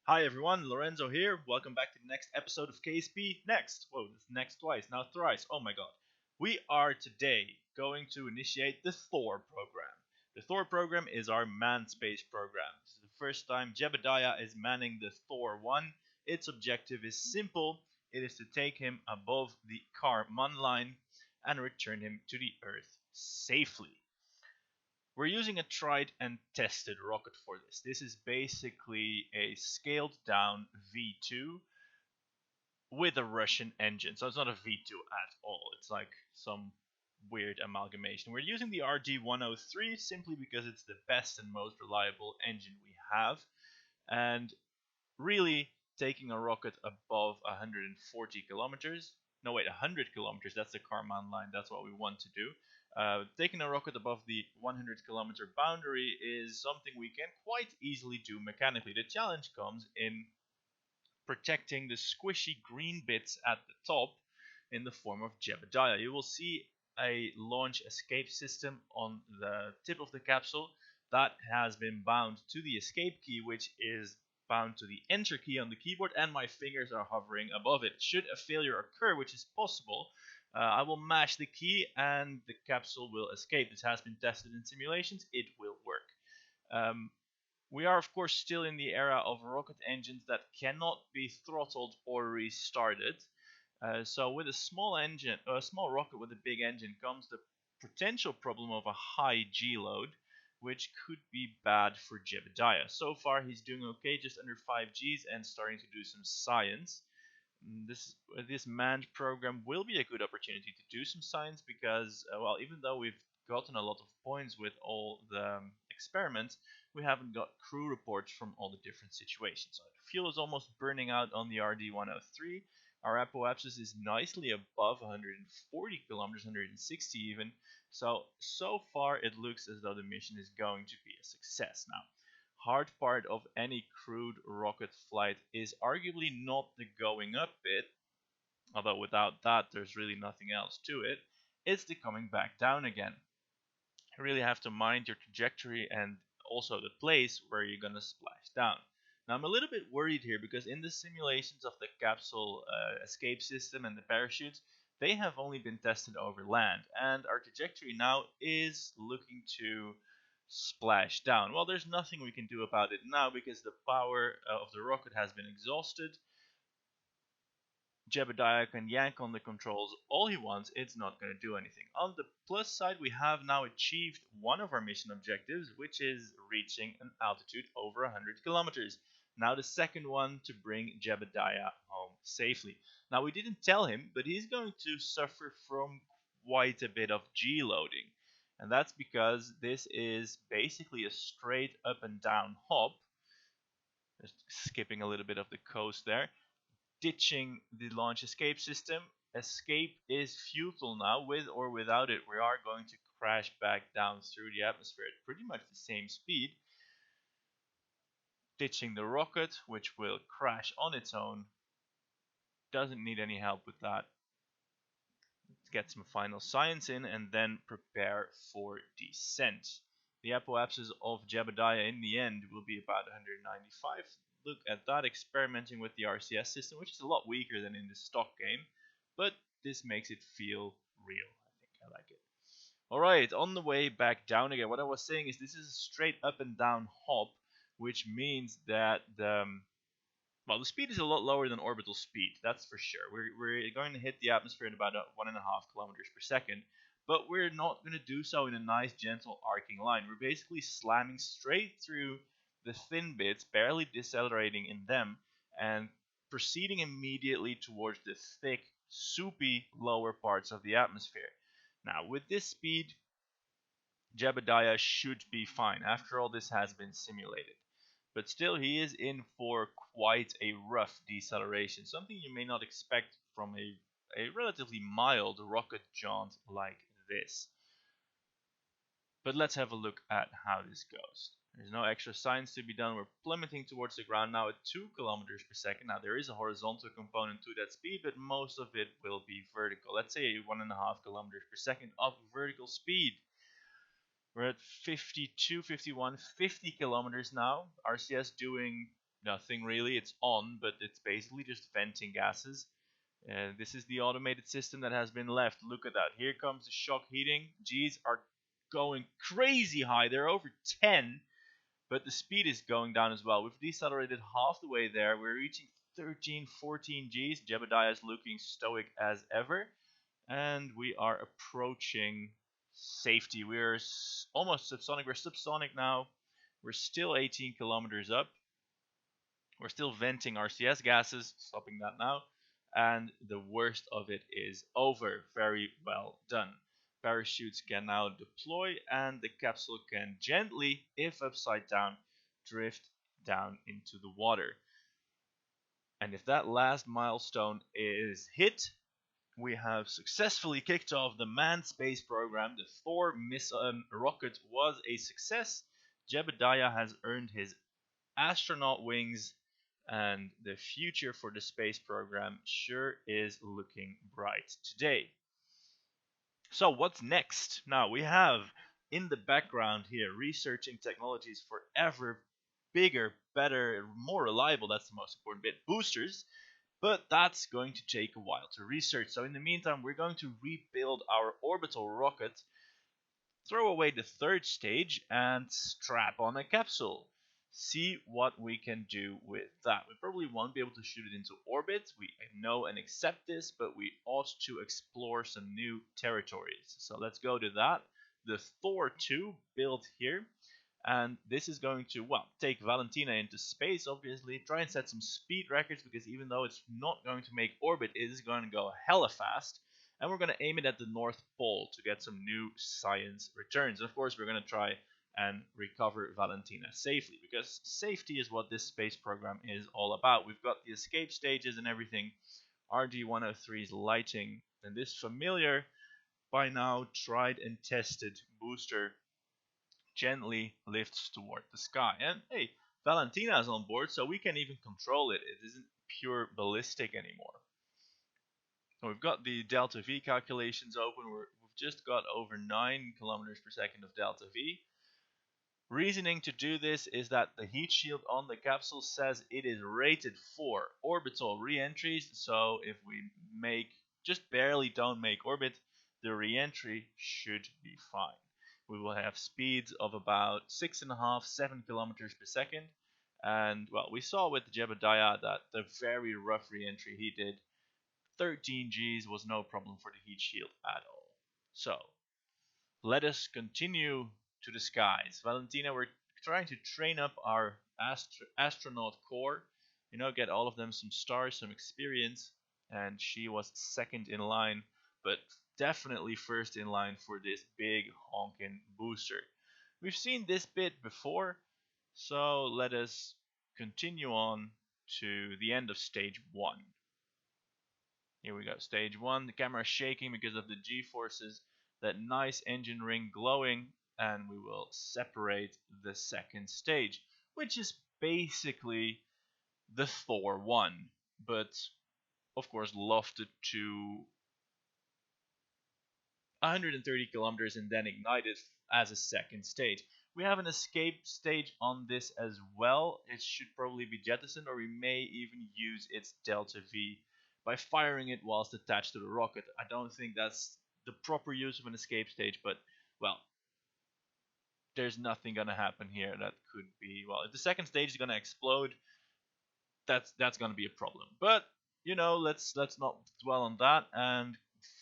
Hi everyone, Lorenzo here. Welcome back to the next episode of KSP. Next, whoa, this next twice, now thrice. Oh my god. We are today going to initiate the Thor program. The Thor program is our manned space program. This is the first time Jebediah is manning the Thor 1. Its objective is simple. It is to take him above the Kar-Man line and return him to the Earth safely. We're using a tried and tested rocket for this. This is basically a scaled down V2 with a Russian engine. So it's not a V2 at all. It's like some weird amalgamation. We're using the RG-103 simply because it's the best and most reliable engine we have. And really taking a rocket above 140 kilometers. No, wait, 100 kilometers. That's the Kármán line. That's what we want to do. Taking a rocket above the 100-kilometer boundary is something we can quite easily do mechanically. The challenge comes in protecting the squishy green bits at the top in the form of Jebediah. You will see a launch escape system on the tip of the capsule that has been bound to the escape key, which is bound to the enter key on the keyboard, and my fingers are hovering above it. Should a failure occur, which is possible, I will mash the key and the capsule will escape. This has been tested in simulations. It will work. We are, of course, still in the era of rocket engines that cannot be throttled or restarted. So with a small engine, a small rocket with a big engine, comes the potential problem of a high G load, which could be bad for Jebediah. So far, he's doing okay, just under 5 Gs, and starting to do some science. This manned program will be a good opportunity to do some science because, well, even though we've gotten a lot of points with all the experiments, we haven't got crew reports from all the different situations. So fuel is almost burning out on the RD-103. Our apoapsis is nicely above 140 kilometers, 160 even. So far it looks as though the mission is going to be a success. Now, hard part of any crewed rocket flight is arguably not the going up bit, although without that there's really nothing else to it. It's the coming back down again. You really have to mind your trajectory and also the place where you're going to splash down. Now I'm a little bit worried here because in the simulations of the capsule escape system and the parachutes, they have only been tested over land, and our trajectory now is looking to splash down. Well, there's nothing we can do about it now because the power of the rocket has been exhausted. Jebediah can yank on the controls all he wants, it's not going to do anything. On the plus side, we have now achieved one of our mission objectives, which is reaching an altitude over 100 kilometers. Now the second one, to bring Jebediah home safely. Now we didn't tell him, but he's going to suffer from quite a bit of G loading. And that's because this is basically a straight up and down hop. Just skipping a little bit of the coast there. Ditching the launch escape system. Escape is futile now. With or without it, we are going to crash back down through the atmosphere at pretty much the same speed. Ditching the rocket, which will crash on its own. Doesn't need any help with that. Let's get some final science in and then prepare for descent. The apoapsis of Jebediah in the end will be about 195. Look at that, experimenting with the RCS system, which is a lot weaker than in the stock game, but this makes it feel real. I think I like it. Alright, on the way back down again, what I was saying is this is a straight up and down hop, which means that the speed is a lot lower than orbital speed, that's for sure. We're going to hit the atmosphere at about 1.5 kilometers per second, but we're not going to do so in a nice, gentle, arcing line. We're basically slamming straight through the thin bits, barely decelerating in them, and proceeding immediately towards the thick, soupy lower parts of the atmosphere. Now, with this speed, Jebediah should be fine. After all, this has been simulated. But still, he is in for quite a rough deceleration, something you may not expect from a relatively mild rocket jaunt like this. But let's have a look at how this goes. There's no extra science to be done. We're plummeting towards the ground now at 2 kilometers per second. Now there is a horizontal component to that speed, but most of it will be vertical. Let's say 1.5 kilometers per second of vertical speed. We're at 52, 51, 50 kilometers now. RCS doing nothing really. It's on, but it's basically just venting gases. And this is the automated system that has been left. Look at that. Here comes the shock heating. G's are going crazy high. They're over 10, but the speed is going down as well. We've decelerated half the way there. We're reaching 13, 14 Gs. Jebediah is looking stoic as ever. And we are approaching safety. We're almost subsonic. We're subsonic now. We're still 18 kilometers up. We're still venting RCS gases, stopping that now. And the worst of it is over. Very well done. Parachutes can now deploy, and the capsule can gently, if upside down, drift down into the water. And if that last milestone is hit, we have successfully kicked off the manned space program. The Thor rocket was a success. Jebediah has earned his astronaut wings, and the future for the space program sure is looking bright today. So what's next? Now we have in the background here researching technologies for ever bigger, better, more reliable, that's the most important bit, boosters. But that's going to take a while to research. So in the meantime, we're going to rebuild our orbital rocket, throw away the third stage, and strap on a capsule. See what we can do with that. We probably won't be able to shoot it into orbit. We know and accept this, but we ought to explore some new territories. So let's go to that. The Thor 2 built here. And this is going to, well, take Valentina into space, obviously, try and set some speed records, because even though it's not going to make orbit, it is going to go hella fast. And we're going to aim it at the North Pole to get some new science returns. And of course, we're going to try and recover Valentina safely, because safety is what this space program is all about. We've got the escape stages and everything, RG-103's lighting, and this familiar, by now tried and tested booster gently lifts toward the sky. And hey, Valentina is on board, so we can even control it. It isn't pure ballistic anymore. So we've got the delta V calculations open. We've just got over 9 kilometers per second of delta V. Reasoning to do this is that the heat shield on the capsule says it is rated for orbital re-entries, so if we just barely don't make orbit, the re-entry should be fine. We will have speeds of about 6.5, 7 kilometers per second. And, well, we saw with the Jebediah that the very rough re-entry he did, 13 Gs was no problem for the heat shield at all. So, let us continue to the skies. Valentina, we're trying to train up our astronaut corps, get all of them some stars, some experience. And she was second in line, but definitely first in line for this big honkin' booster. We've seen this bit before, so let us continue on to the end of stage 1. Here we go, stage 1. The camera is shaking because of the G-forces. That nice engine ring glowing, and we will separate the second stage, which is basically the Thor 1, but of course lofted to 130 kilometers and then ignited as a second stage. We have an escape stage on this as well. It should probably be jettisoned, or we may even use its delta V by firing it whilst attached to the rocket. I don't think that's the proper use of an escape stage, but, well, there's nothing gonna happen here that could be, well, if the second stage is gonna explode, that's gonna be a problem. But let's not dwell on that and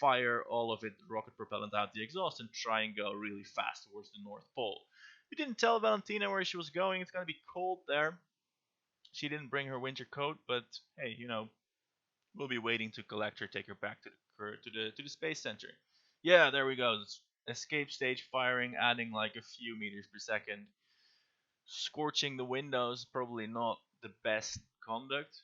fire all of it rocket propellant out the exhaust and try and go really fast towards the North Pole. We didn't tell Valentina where she was going. It's gonna be cold there. She didn't bring her winter coat, but hey, we'll be waiting to collect her, take her back to the space center. Yeah, there we go. Escape stage firing, adding like a few meters per second. Scorching the windows, probably not the best conduct.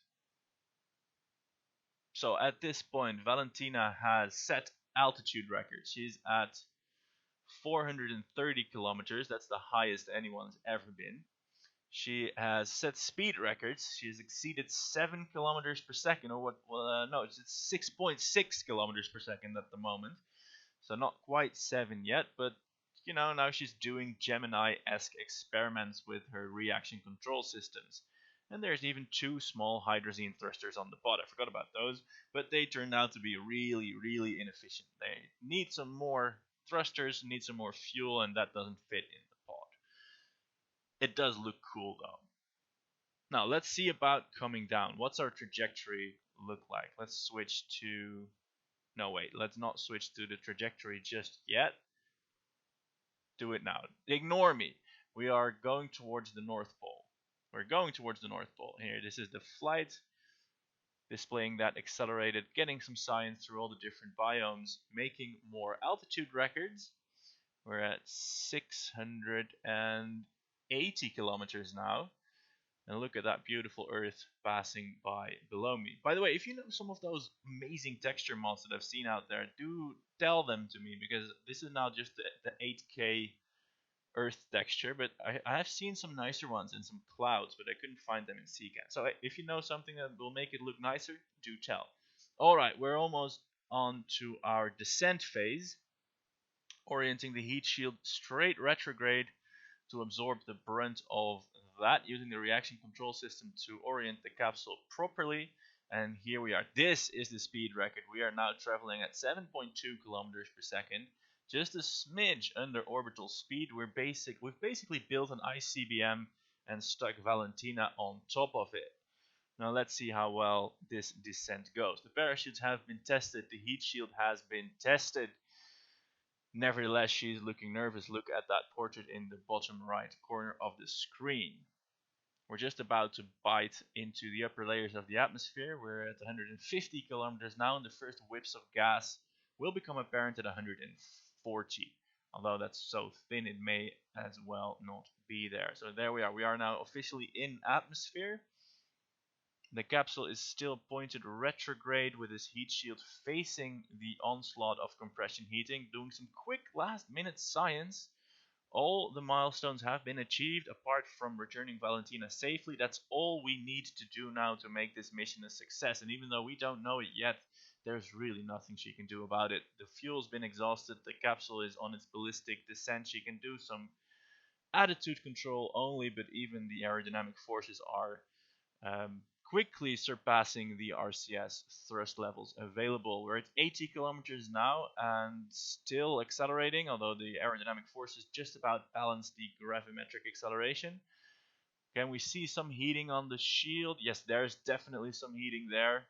So at this point, Valentina has set altitude records. She's at 430 kilometers. That's the highest anyone's ever been. She has set speed records. She has exceeded 7 kilometers per second, or what? Well, no, it's 6.6 kilometers per second at the moment. So not quite 7 yet, but now she's doing Gemini-esque experiments with her reaction control systems. And there's even two small hydrazine thrusters on the pod. I forgot about those, but they turned out to be really, really inefficient. They need some more thrusters, need some more fuel, and that doesn't fit in the pod. It does look cool though. Now let's see about coming down. What's our trajectory look like? Let's switch to... No, wait, let's not switch to the trajectory just yet. Do it now. Ignore me. We are going towards the North Pole. We're going towards the North Pole. Here, this is the flight, displaying that accelerated, getting some science through all the different biomes, making more altitude records. We're at 680 kilometers now. And look at that beautiful Earth passing by below me. By the way, if you know some of those amazing texture mods that I've seen out there, do tell them to me, because this is now just the 8K Earth texture, but I have seen some nicer ones in some clouds, but I couldn't find them in CCAN. So if you know something that will make it look nicer, do tell. Alright, we're almost on to our descent phase, orienting the heat shield straight retrograde to absorb the brunt of that, using the reaction control system to orient the capsule properly. And here we are. This is the speed record. We are now traveling at 7.2 kilometers per second, just a smidge under orbital speed. We've basically built an ICBM and stuck Valentina on top of it. Now let's see how well this descent goes. The parachutes have been tested. The heat shield has been tested. Nevertheless, she's looking nervous. Look at that portrait in the bottom right corner of the screen. We're just about to bite into the upper layers of the atmosphere. We're at 150 kilometers now, and the first whiffs of gas will become apparent at 140. Although that's so thin, it may as well not be there. So there we are. We are now officially in atmosphere. The capsule is still pointed retrograde with its heat shield facing the onslaught of compression heating, doing some quick last-minute science. All the milestones have been achieved apart from returning Valentina safely. That's all we need to do now to make this mission a success. And even though we don't know it yet, there's really nothing she can do about it. The fuel's been exhausted. The capsule is on its ballistic descent. She can do some attitude control only, but even the aerodynamic forces are quickly surpassing the RCS thrust levels available. We're at 80 kilometers now and still accelerating, although the aerodynamic forces just about balance the gravimetric acceleration. Can we see some heating on the shield? Yes, there's definitely some heating there.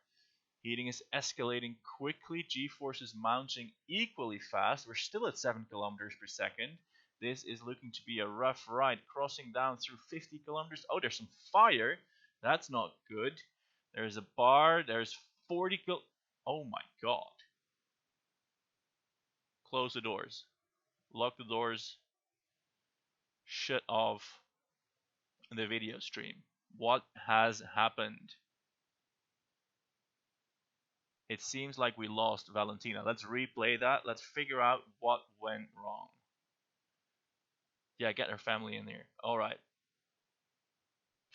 Heating is escalating quickly. G-forces mounting equally fast. We're still at 7 kilometers per second. This is looking to be a rough ride, crossing down through 50 kilometers. Oh, there's some fire. That's not good. There's a bar. There's 40 kil... Oh my god. Close the doors. Lock the doors. Shut off the video stream. What has happened? It seems like we lost Valentina. Let's replay that. Let's figure out what went wrong. Yeah, get her family in here. Alright.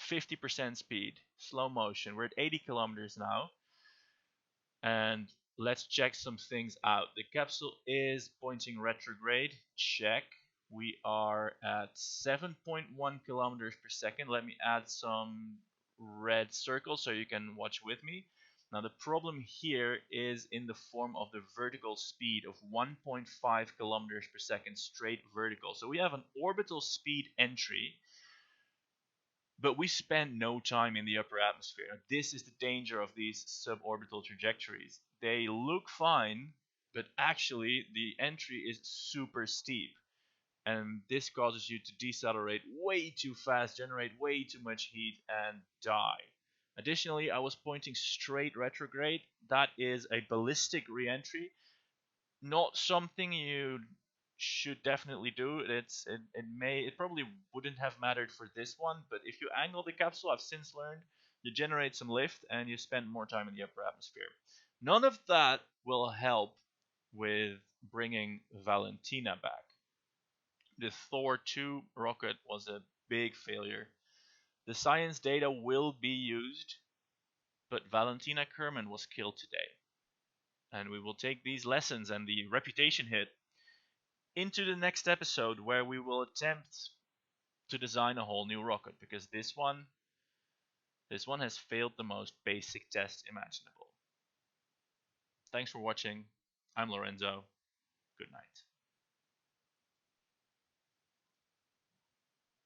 50% speed. Slow motion. We're at 80 kilometers now. And let's check some things out. The capsule is pointing retrograde. Check. We are at 7.1 kilometers per second. Let me add some red circles so you can watch with me. Now the problem here is in the form of the vertical speed of 1.5 kilometers per second straight vertical. So we have an orbital speed entry, but we spend no time in the upper atmosphere. Now, this is the danger of these suborbital trajectories. They look fine, but actually the entry is super steep. And this causes you to decelerate way too fast, generate way too much heat, and die. Additionally, I was pointing straight retrograde. That is a ballistic re-entry. Not something you should definitely do. It probably wouldn't have mattered for this one, but if you angle the capsule, I've since learned, you generate some lift and you spend more time in the upper atmosphere. None of that will help with bringing Valentina back. The Thor 2 rocket was a big failure. The science data will be used, but Valentina Kerman was killed today. And we will take these lessons and the reputation hit into the next episode, where we will attempt to design a whole new rocket, because this one This one has failed the most basic test imaginable. Thanks for watching. I'm Lorenzo. Good night.